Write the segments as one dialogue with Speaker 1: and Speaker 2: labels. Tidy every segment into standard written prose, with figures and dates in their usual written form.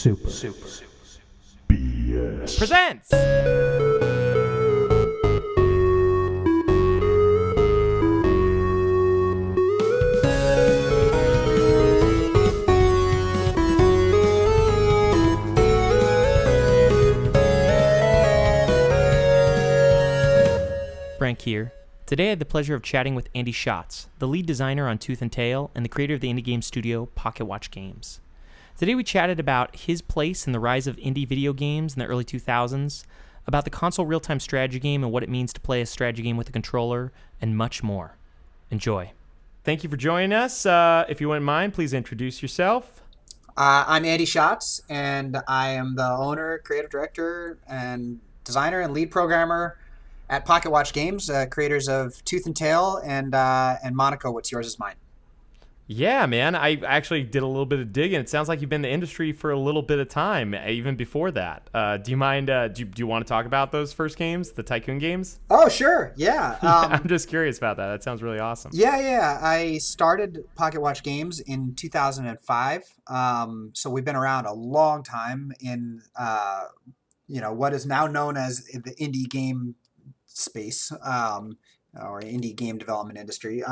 Speaker 1: Super BS
Speaker 2: presents Frank here. Today I had the pleasure of chatting with Andy Schatz, the lead designer on Tooth and Tail and the creator of the indie game studio Pocketwatch Games. Today we chatted about his place in the rise of indie video games in the early 2000s, about the console real-time strategy game and what it means to play a strategy game with a controller, and much more. Enjoy. Thank you for joining us. If you wouldn't mind, please introduce yourself.
Speaker 3: I'm Andy Schatz, and I am the owner, creative director, and designer and lead programmer at Pocketwatch Games, creators of Tooth and Tail and Monaco, What's Yours Is Mine.
Speaker 2: Yeah, man. I actually did a little bit of digging. It sounds like you've been in the industry for a little bit of time, even before that. Do you mind? Do you want to talk about those first games, the Tycoon games?
Speaker 3: Oh, sure. Yeah.
Speaker 2: I'm just curious about that. That sounds really awesome.
Speaker 3: Yeah. I started Pocketwatch Games in 2005. So we've been around a long time in, what is now known as the indie game space, or indie game development industry.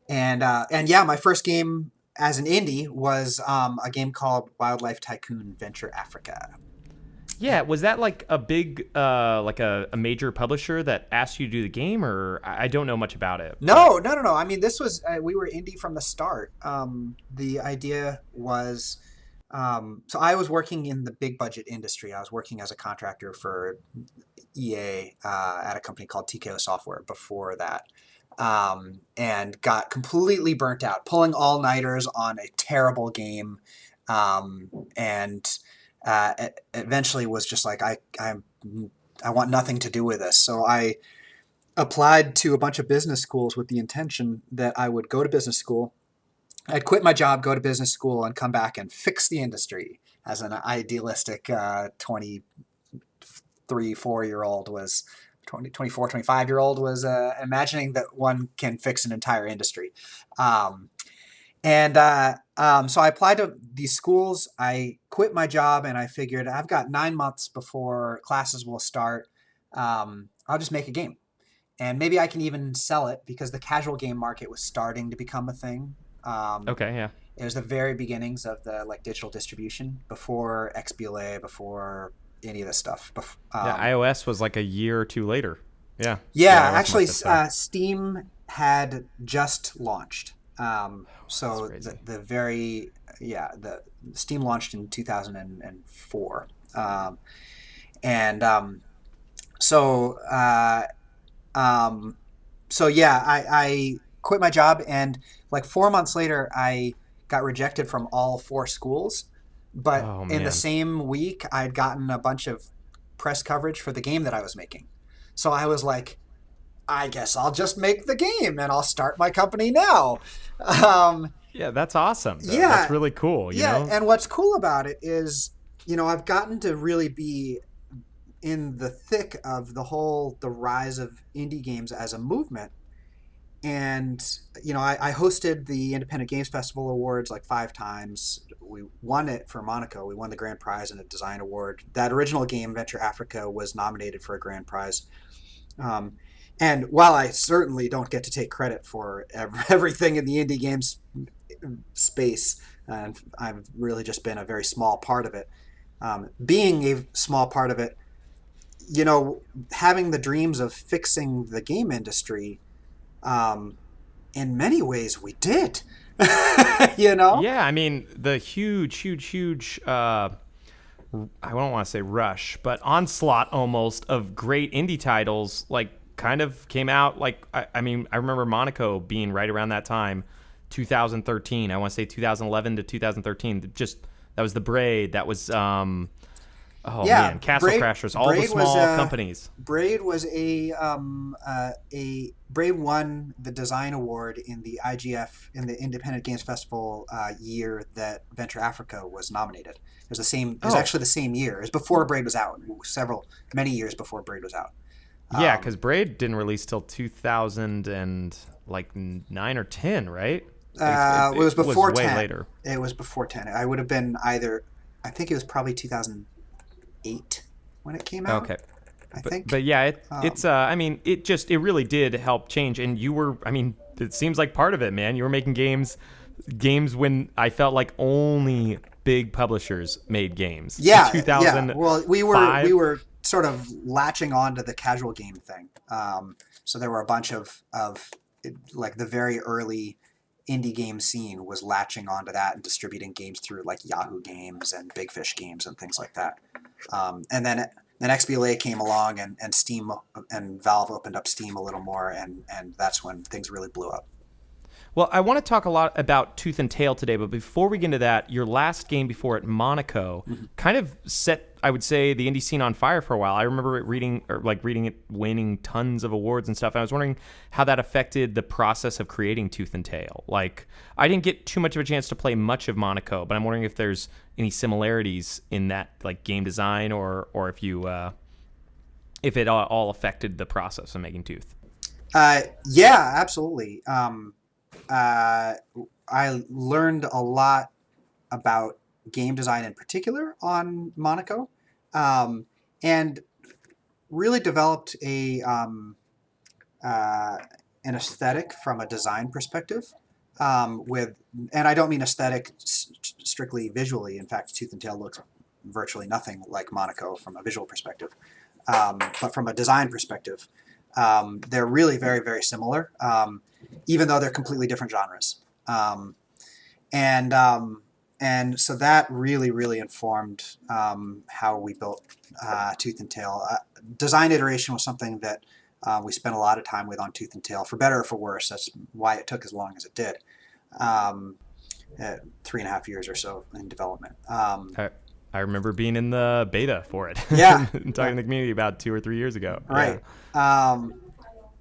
Speaker 3: And yeah, my first game as an indie was a game called Wildlife Tycoon Venture Africa.
Speaker 2: Yeah, was that like a big, like a major publisher that asked you to do the game, or I don't know much about it?
Speaker 3: No. I mean, this was we were indie from the start. The idea was, so I was working in the big budget industry. I was working as a contractor for EA at a company called TKO Software before that. And got completely burnt out, pulling all-nighters on a terrible game, and eventually was just like, I want nothing to do with this. So I applied to a bunch of business schools with the intention that I would go to business school. I'd quit my job, go to business school, and come back and fix the industry as an idealistic 23, 4-year-old was... 24, 25-year-old was imagining that one can fix an entire industry. So I applied to these schools. I quit my job, and I figured I've got 9 months before classes will start. I'll just make a game. And maybe I can even sell it because the casual game market was starting to become a thing.
Speaker 2: Okay, yeah.
Speaker 3: It was the very beginnings of the digital distribution, before XBLA, before any of this stuff.
Speaker 2: iOS was like a year or two later. Yeah.
Speaker 3: Actually, Steam had just launched. The Steam launched in 2004. I quit my job, and 4 months later, I got rejected from all 4 schools. But in the same week, I'd gotten a bunch of press coverage for the game that I was making. So I was like, I guess I'll just make the game and I'll start my company now.
Speaker 2: Yeah, that's awesome.
Speaker 3: Yeah.
Speaker 2: That's really cool. You know?
Speaker 3: And what's cool about it is, I've gotten to really be in the thick of the rise of indie games as a movement. And, I hosted the Independent Games Festival Awards 5 times. We won it for Monaco. We won the grand prize and a design award. That original game, Venture Africa, was nominated for a grand prize. And while I certainly don't get to take credit for everything in the indie games space, and I've really just been a very small part of it, being a small part of it, having the dreams of fixing the game industry, in many ways we did.
Speaker 2: Yeah, I mean, the huge I don't want to say rush, but onslaught almost of great indie titles kind of came out. I remember Monaco being right around that time, 2013. I want to say 2011 to 2013. That was the Braid. That was Castle Crashers, all
Speaker 3: Braid
Speaker 2: the small companies.
Speaker 3: Braid was Braid won the design award in the IGF, in the Independent Games Festival year that Venture Africa was nominated. It was the same. It was actually the same year. It was before Braid was out. Many years before Braid was out.
Speaker 2: Yeah, because Braid didn't release till 2009 or 10, right?
Speaker 3: It was before 10.
Speaker 2: Way later.
Speaker 3: It was before 10. I would have been either I think it was probably 2008 when it came out.
Speaker 2: Okay.
Speaker 3: I
Speaker 2: But
Speaker 3: think.
Speaker 2: but yeah, it's I mean, it really did help change, and you were, I mean, it seems like part of it, man. You were making games when I felt like only big publishers made games.
Speaker 3: Yeah,
Speaker 2: In
Speaker 3: yeah. Well, we were
Speaker 2: 2005.
Speaker 3: sort of latching on to the casual game thing. So there were a bunch of like the very early indie game scene was latching onto that and distributing games through like Yahoo Games and Big Fish Games and things like that. And then XBLA came along and Steam and Valve opened up Steam a little more, and that's when things really blew up.
Speaker 2: Well, I want to talk a lot about Tooth and Tail today, but before we get into that, your last game before it, Monaco, kind of set, I would say, the indie scene on fire for a while. I remember reading it winning tons of awards and stuff. I was wondering how that affected the process of creating Tooth and Tail. Like, I didn't get too much of a chance to play much of Monaco, but I'm wondering if there's any similarities in that, like game design, or if it all affected the process of making Tooth.
Speaker 3: Yeah, absolutely. I learned a lot about game design in particular on Monaco, and really developed an aesthetic from a design perspective. And I don't mean aesthetic strictly visually. In fact, Tooth and Tail looks virtually nothing like Monaco from a visual perspective, but from a design perspective, they're really very, very similar. Even though they're completely different genres. And so that really, really informed how we built Tooth and Tail. Design iteration was something that we spent a lot of time with on Tooth and Tail, for better or for worse. That's why it took as long as it did. 3.5 years or so in development.
Speaker 2: I remember being in the beta for it.
Speaker 3: Yeah.
Speaker 2: And talking to the community about 2 or 3 years ago.
Speaker 3: Right.
Speaker 2: Yeah.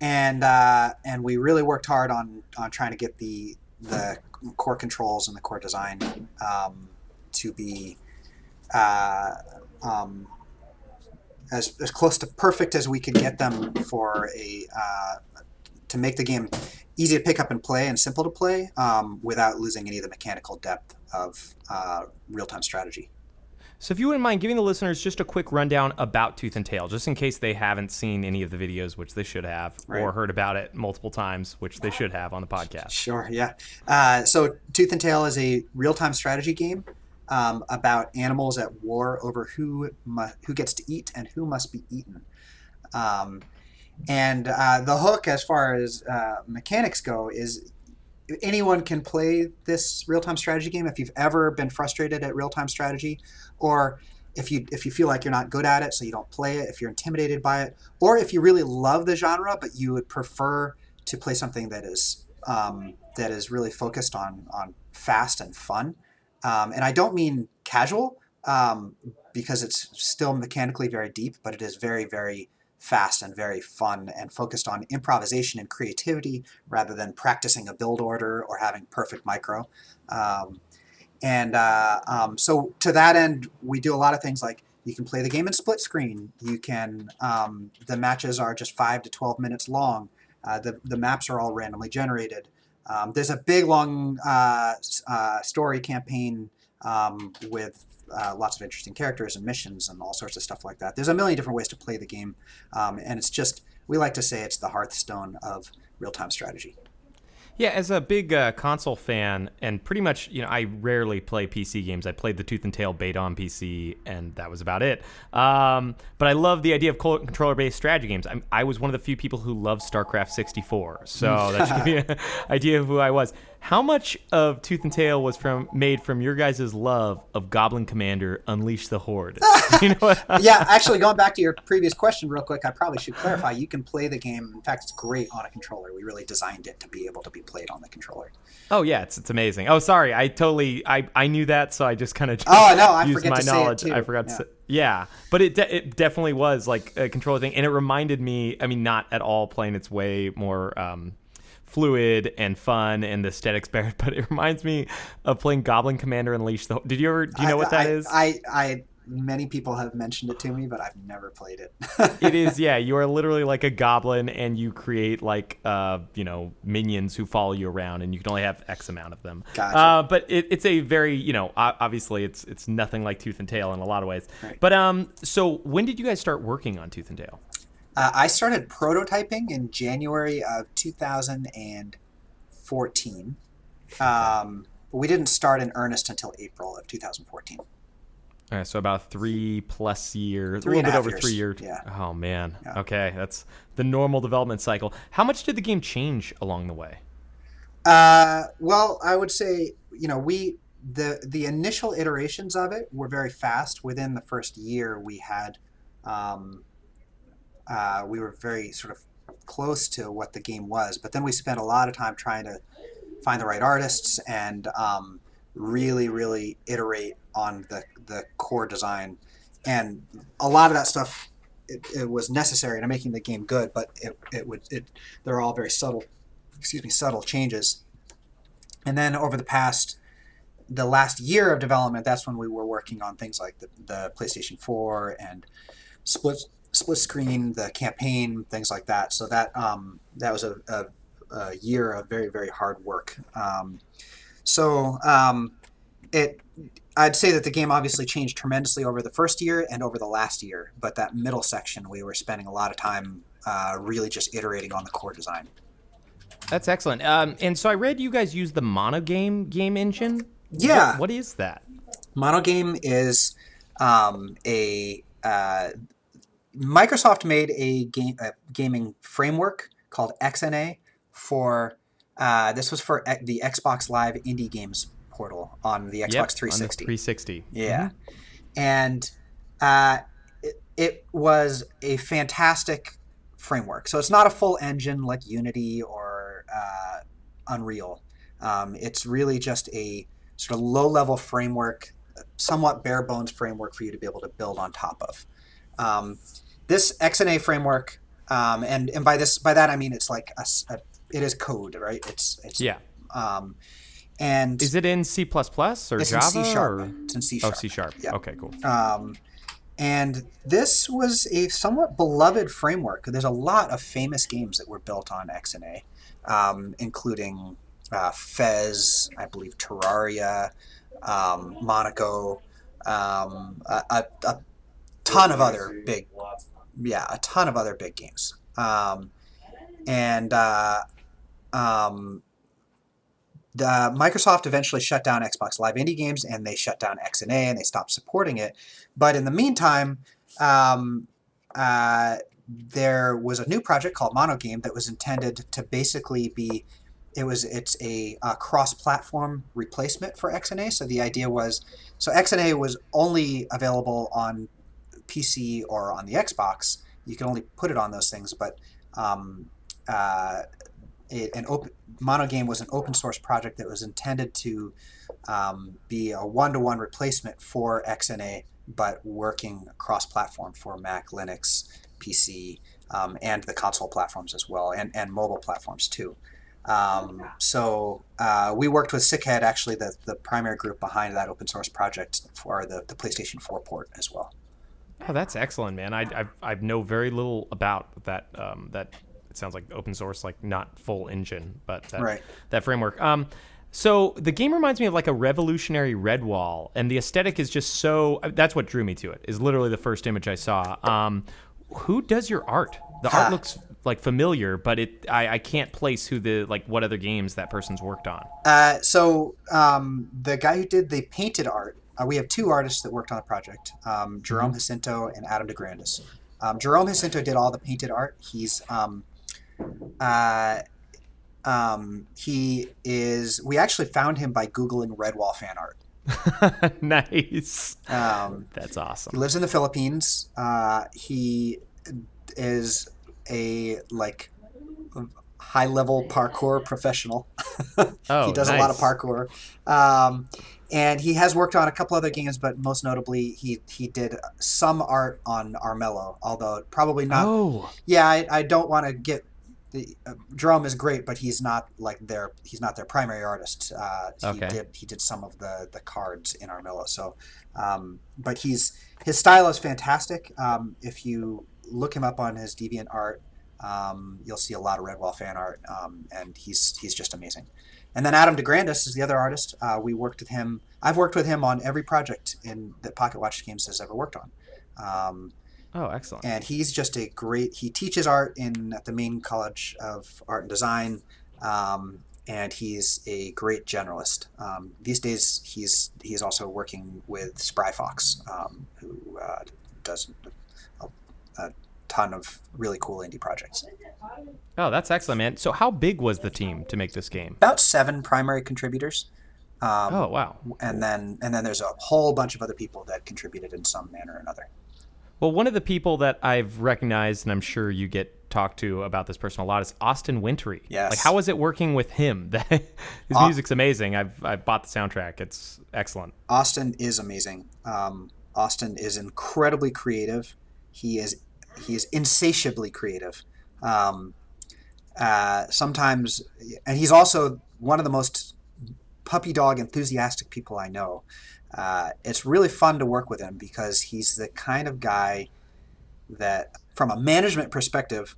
Speaker 3: And we really worked hard on trying to get the core controls and the core design to be as close to perfect as we could get them for to make the game easy to pick up and play and simple to play without losing any of the mechanical depth of real-time strategy.
Speaker 2: So if you wouldn't mind giving the listeners just a quick rundown about Tooth and Tail, just in case they haven't seen any of the videos, which they should have,
Speaker 3: right,
Speaker 2: or heard about it multiple times, which they should have on the podcast.
Speaker 3: Sure, yeah. So Tooth and Tail is a real-time strategy game about animals at war over who gets to eat and who must be eaten. And the hook, as far as mechanics go, is anyone can play this real-time strategy game. If you've ever been frustrated at real-time strategy, or if you feel like you're not good at it, so you don't play it, if you're intimidated by it, or if you really love the genre but you would prefer to play something that is really focused on fast and fun. And I don't mean casual, because it's still mechanically very deep, but it is very, very fast and very fun and focused on improvisation and creativity rather than practicing a build order or having perfect micro. So to that end, we do a lot of things like you can play the game in split screen. You can, the matches are just 5 to 12 minutes long. The maps are all randomly generated. There's a big, long story campaign with lots of interesting characters and missions and all sorts of stuff like that. There's a million different ways to play the game, and it's just, we like to say it's the Hearthstone of real-time strategy.
Speaker 2: Yeah, as a big console fan, and pretty much, I rarely play PC games. I played the Tooth and Tail beta on PC, and that was about it. But I love the idea of controller-based strategy games. I was one of the few people who loved StarCraft 64, so that should give you an idea of who I was. How much of Tooth and Tail was made from your guys' love of Goblin Commander Unleash the Horde? You know what?
Speaker 3: Yeah, actually, going back to your previous question real quick, I probably should clarify. You can play the game. In fact, it's great on a controller. We really designed it to be able to be played on the controller.
Speaker 2: Oh, yeah, it's amazing. Oh, sorry. I knew that, so I just kind of used my knowledge. I forgot to say. Yeah, but it definitely was like a controller thing, and it reminded me, not at all playing its way more fluid and fun and the aesthetics better, but it reminds me of playing Goblin Commander Unleashed. Do you know what that is?
Speaker 3: I many people have mentioned it to me, but I've never played it.
Speaker 2: It is, yeah. You are literally like a goblin, and you create like, minions who follow you around, and you can only have X amount of them.
Speaker 3: Gotcha.
Speaker 2: But it's a very, obviously it's nothing like Tooth and Tail in a lot of ways.
Speaker 3: Right.
Speaker 2: But so when did you guys start working on Tooth and Tail?
Speaker 3: I started prototyping in January of 2014. But we didn't start in earnest until April of 2014.
Speaker 2: All right, so about 3+ years,
Speaker 3: Three
Speaker 2: a
Speaker 3: and
Speaker 2: little bit
Speaker 3: a half
Speaker 2: over
Speaker 3: years.
Speaker 2: 3 years.
Speaker 3: Yeah.
Speaker 2: Oh man.
Speaker 3: Yeah.
Speaker 2: Okay, that's the normal development cycle. How much did the game change along the way?
Speaker 3: Well, I would say, the initial iterations of it were very fast. Within the first year, we had, we were very sort of close to what the game was. But then we spent a lot of time trying to find the right artists and really, really iterate on the core design. And a lot of that stuff, it was necessary to making the game good, but they're all very subtle changes. And then over the last year of development, that's when we were working on things like the PlayStation 4 and split screen, the campaign, things like that. So that was a year of very, very hard work. I'd say that the game obviously changed tremendously over the first year and over the last year, but that middle section, we were spending a lot of time really just iterating on the core design.
Speaker 2: That's excellent. And so I read you guys use the Monogame game engine.
Speaker 3: Yeah.
Speaker 2: What is that?
Speaker 3: Monogame is Microsoft made a gaming framework called XNA for this was for the Xbox Live Indie Games portal on the Xbox 360.
Speaker 2: On the 360.
Speaker 3: Yeah. And it was a fantastic framework. So it's not a full engine like Unity or Unreal. It's really just a sort of low-level framework, somewhat bare-bones framework for you to be able to build on top of. This XNA framework, and by that I mean it's like it is code, right? It's
Speaker 2: yeah.
Speaker 3: And
Speaker 2: is it in C++ or
Speaker 3: it's
Speaker 2: Java?
Speaker 3: In C Sharp.
Speaker 2: Or?
Speaker 3: It's in C
Speaker 2: Oh,
Speaker 3: Sharp.
Speaker 2: C Sharp.
Speaker 3: Yeah.
Speaker 2: Okay, cool.
Speaker 3: And this was a somewhat beloved framework. There's a lot of famous games that were built on XNA, including Fez, I believe Terraria, Monaco, a ton of other big games. The Microsoft eventually shut down Xbox Live Indie Games, and they shut down XNA, and they stopped supporting it. But in the meantime, there was a new project called Monogame that was intended to basically be, it's a cross-platform replacement for XNA. So the idea was, XNA was only available on PC or on the Xbox. You could only put it on those things, but Monogame was an open source project that was intended to be a one-to-one replacement for XNA, but working cross-platform for Mac, Linux, PC, and the console platforms as well, and mobile platforms too. We worked with Sickhead, actually the primary group behind that open source project, for the PlayStation 4 port as well.
Speaker 2: Oh, that's excellent, man. I know very little about that. It sounds like open source, like not full engine, but that framework. So the game reminds me of like a revolutionary Redwall, and the aesthetic is just so. That's what drew me to it. Is literally the first image I saw. Who does your art? The art looks like familiar, but I can't place what other games that person's worked on.
Speaker 3: The guy who did the painted art. We have two artists that worked on the project, Jerome Jacinto and Adam DeGrandis. Jerome Jacinto did all the painted art. We actually found him by Googling Redwall fan art.
Speaker 2: Nice. That's awesome.
Speaker 3: He lives in the Philippines. He is a high-level parkour professional. He does a lot of parkour. And he has worked on a couple other games, but most notably, he did some art on Armello, although probably not. Oh. Yeah, I don't want to get Jerome is great, but he's not their primary artist.
Speaker 2: Okay.
Speaker 3: He did some of the cards in Armilla. So, but his style is fantastic. If you look him up on his DeviantArt, you'll see a lot of Redwall fan art, and he's just amazing. And then Adam DeGrandis is the other artist. We worked with him. I've worked with him on every project that Pocketwatch Games has ever worked on.
Speaker 2: Oh, excellent.
Speaker 3: And he's just he teaches art at the Maine College of Art and Design, and he's a great generalist. These days, he's also working with Spry Fox, who does a ton of really cool indie projects.
Speaker 2: Oh, that's excellent, man. So how big was the team to make this game?
Speaker 3: About 7 primary contributors.
Speaker 2: Oh, wow.
Speaker 3: And then there's a whole bunch of other people that contributed in some manner or another.
Speaker 2: Well, one of the people that I've recognized, and I'm sure you get talked to about this person a lot, is Austin Wintory.
Speaker 3: Yes.
Speaker 2: Like, how was it working with him? His music's amazing. I've bought the soundtrack. It's excellent.
Speaker 3: Austin is amazing. Austin is incredibly creative. He is insatiably creative. Sometimes, and he's also one of the most puppy dog enthusiastic people I know. It's really fun to work with him because he's the kind of guy that, from a management perspective,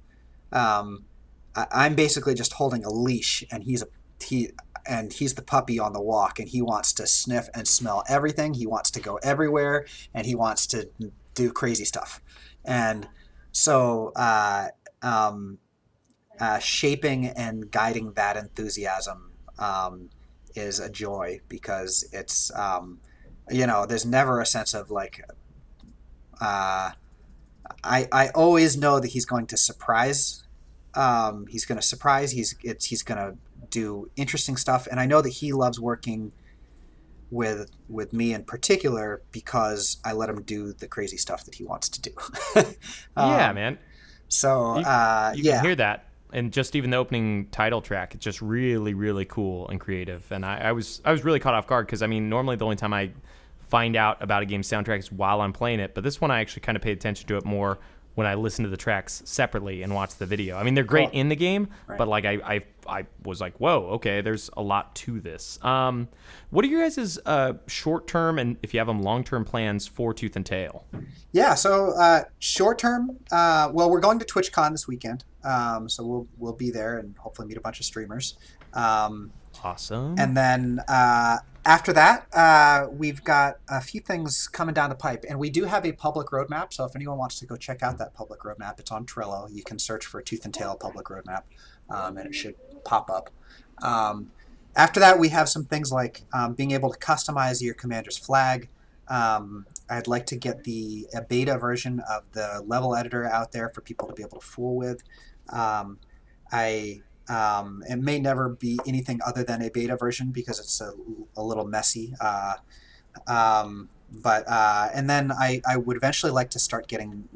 Speaker 3: I'm basically just holding a leash, and he's the puppy on the walk, and he wants to sniff and smell everything. He wants to go everywhere, and he wants to do crazy stuff. And so shaping and guiding that enthusiasm is a joy, because it's there's never a sense of like I always know that he's going to surprise. He's going to surprise. He's going to do interesting stuff, and I know that he loves working with me in particular because I let him do the crazy stuff that he wants to do.
Speaker 2: Yeah, man.
Speaker 3: So
Speaker 2: you can hear that. And just even the opening title track, it's just really, really cool and creative. And I was really caught off guard because, I mean, normally the only time I find out about a game's soundtrack is while I'm playing it. But this one I actually kind of paid attention to it more when I listen to the tracks separately and watch the video. I mean, they're great in the game, right, but like I was like, whoa, okay, there's a lot to this. What are your guys' short-term and, if you have them, long-term plans for Tooth and Tail?
Speaker 3: Yeah, so short-term, well, we're going to TwitchCon this weekend, so we'll be there and hopefully meet a bunch of streamers.
Speaker 2: Awesome.
Speaker 3: And then after that, we've got a few things coming down the pipe, and we do have a public roadmap. So if anyone wants to go check out that public roadmap, it's on Trello. You can search for Tooth and Tail public roadmap, and it should pop up. After that, we have some things like being able to customize your commander's flag. I'd like to get a beta version of the level editor out there for people to be able to fool with. It may never be anything other than a beta version because it's a little messy. And then I would eventually like to start adding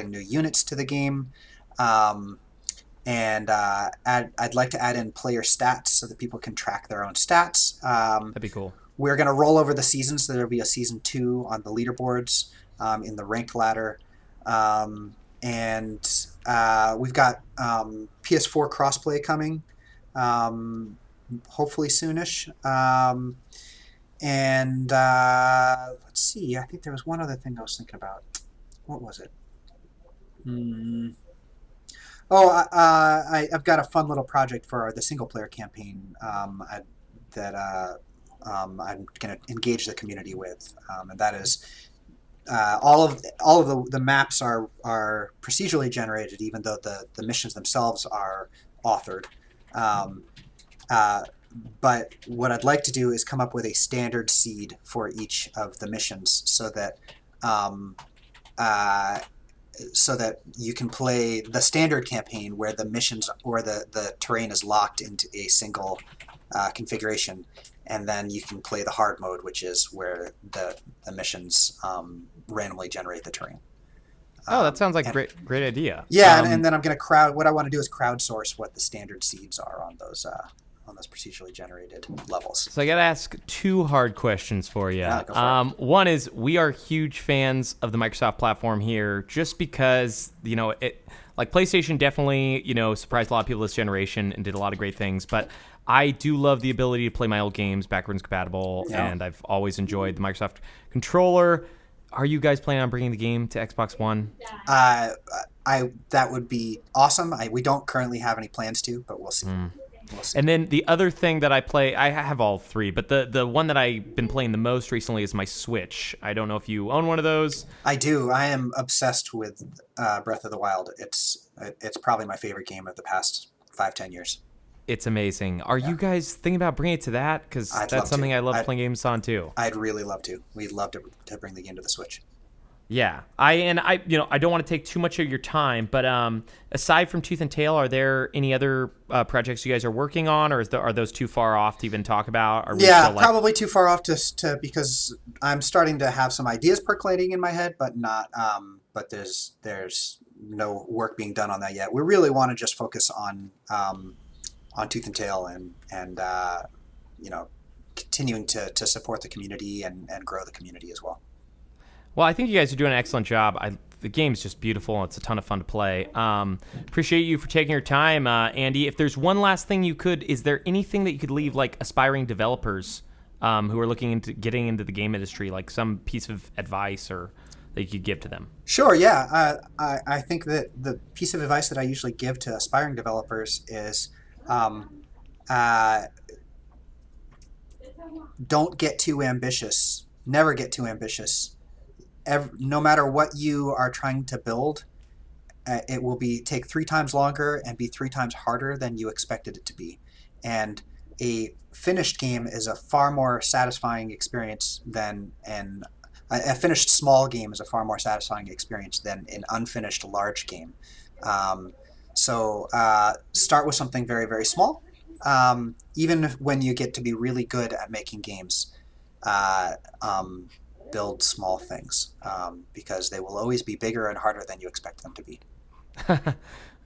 Speaker 3: new units to the game. And I'd like to add in player stats so that people can track their own stats.
Speaker 2: That'd be cool.
Speaker 3: We're going to roll over the seasons, so there'll be a season 2 on the leaderboards in the ranked ladder. And we've got PS4 crossplay coming, hopefully soonish. And let's see, I think there was one other thing I was thinking about. What was it? I've got a fun little project for the single-player campaign that I'm going to engage the community with, and that is all of the maps are procedurally generated, even though the missions themselves are authored. But what I'd like to do is come up with a standard seed for each of the missions, so that you can play the standard campaign where the missions or the terrain is locked into a single configuration, and then you can play the hard mode, which is where the missions randomly generate the terrain.
Speaker 2: Oh, that sounds like a great idea.
Speaker 3: Yeah, and then I'm going to what I want to do is crowdsource what the standard seeds are on those procedurally generated levels.
Speaker 2: So I got to ask 2 hard questions for you.
Speaker 3: Yeah, go for it.
Speaker 2: One is, we are huge fans of the Microsoft platform here, just because, Like PlayStation definitely, surprised a lot of people this generation and did a lot of great things. But I do love the ability to play my old games backwards compatible, and I've always enjoyed the Microsoft controller. Are you guys planning on bringing the game to Xbox One?
Speaker 3: That would be awesome. We don't currently have any plans to, but we'll see. We'll see.
Speaker 2: And then the other thing that I play, I have all three, but the one that I've been playing the most recently is my Switch. I don't know if you own one of those.
Speaker 3: I do. I am obsessed with Breath of the Wild. It's probably my favorite game of the past 5-10 years.
Speaker 2: It's amazing. Are you guys thinking about bringing it to that? Because that's something I love playing games on too.
Speaker 3: I'd really love to. We'd love to bring the game to the Switch.
Speaker 2: Yeah, I don't want to take too much of your time, but aside from Tooth and Tail, are there any other projects you guys are working on, or are those too far off to even talk about?
Speaker 3: Probably too far off to because I'm starting to have some ideas percolating in my head, but not. But there's no work being done on that yet. We really want to just focus on Tooth and Tail and continuing to support the community and grow the community as well.
Speaker 2: Well, I think you guys are doing an excellent job. The game's just beautiful. It's a ton of fun to play. Appreciate you for taking your time, Andy. If there's one last thing is there anything that you could leave like aspiring developers who are looking into getting into the game industry, like some piece of advice or that you could give to them?
Speaker 3: Sure, yeah. I think that the piece of advice that I usually give to aspiring developers is don't get too ambitious. Never get too ambitious. No matter what you are trying to build, it will take 3 times longer and be 3 times harder than you expected it to be. And a finished game is a far more satisfying experience than a finished small game is a far more satisfying experience than an unfinished large game. So start with something very, very small. Even when you get to be really good at making games, build small things because they will always be bigger and harder than you expect them to be.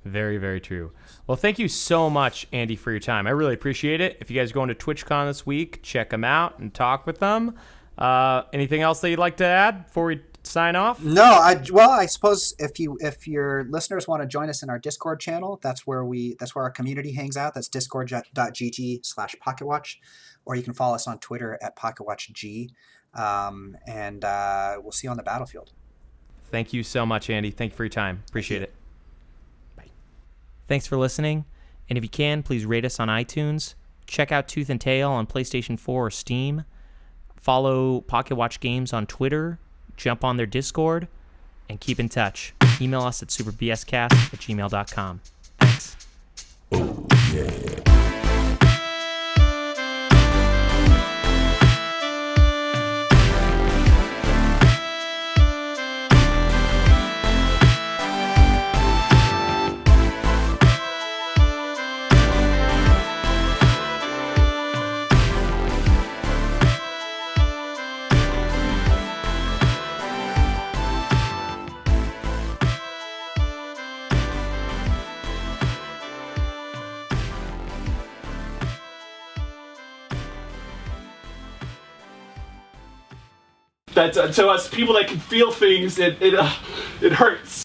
Speaker 2: Very, very true. Well, thank you so much, Andy, for your time. I really appreciate it. If you guys are going to TwitchCon this week, check them out and talk with them. Anything else that you'd like to add before we sign off?
Speaker 3: No, I suppose if your listeners want to join us in our Discord channel, that's where our community hangs out. That's discord.gg/pocketwatch, or you can follow us on Twitter at pocketwatchg. And we'll see you on the battlefield.
Speaker 2: Thank you so much, Andy. Thank you for your time. Appreciate it. Bye. Thanks for listening. And if you can, please rate us on iTunes. Check out Tooth and Tail on PlayStation 4 or Steam. Follow Pocket Watch Games on Twitter. Jump on their Discord. And keep in touch. Email us at superbscast@gmail.com. Thanks.
Speaker 1: Oh, yeah.
Speaker 4: That's to us people that can feel things. It hurts.